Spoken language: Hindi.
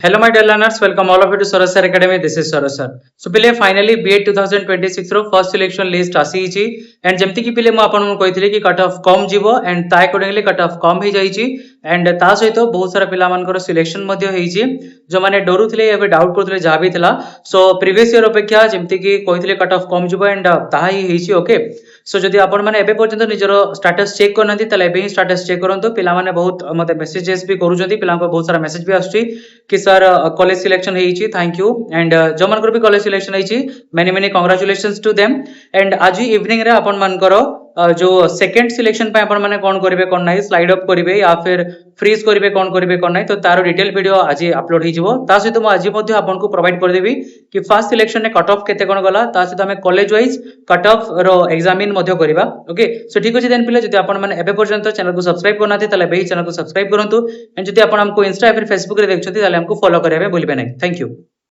Hello, my dear learners. Welcome all of you to Saroj Sir Academy. This is Saroj Sir. So, पिले finally B.Ed 2026 रो first selection list आसी ची and जेमती की पिले मु आपन को कहितले कि कट ऑफ कम जीवो and ता अकॉर्डिंगली कट ऑफ कम ही जाई ची and ता सहित बहुत सारा पिला मान को सिलेक्शन मध्ये हेई ची जो माने डरुथले एबे डाउट करथले जा भी थिला सो प्रीवियस ईयर अपेक्षा जेमती की कहितले कट ऑफ कम जीवो and ता ही हेई ची ओके सो जदि आपण माने एबे पर्यंत निजरो स्टेटस चेक करनथि तले एबे ही स्टेटस चेक करंतु पिला माने बहुत मते मेसेजेस भी करूजंती पिला को बहुत सारा मेसेज भी आछी कि सर कॉलेज सिलेक्शन हेई थैंक यू एंड जो मानकर भी कॉलेज सिलेक्शन हेई many many congratulations to them and आज इवनिंग रे आपण मानकर जो सेकंड सिलेक्शन पे आपण माने कोन करिवे कोन नाही स्लाइड अप करिवे या फिर फ्रीज करिवे कोन नाही तो तारो डिटेल वीडियो आज अपलोड हे जिवो ता सहित मु आज मध्ये आपन को प्रोवाइड कर देबी कि फर्स्ट सिलेक्शन ने कट ऑफ केते कोन गला ता सहित हमें कॉलेज वाइज कट ऑफ रो एग्जामिन मध्ये करिवा ओके सो ठीक अछि देन पिले जति आपण माने एबे पर्यंत चैनल को सब्सक्राइब करनाथि तले बे चैनल को सब्सक्राइब करंतु एंड जति आपण हमको इंस्टा या फिर फेसबुक रे देखछथि तले हमको फॉलो करबे भूलबे नहीं थैंक यू।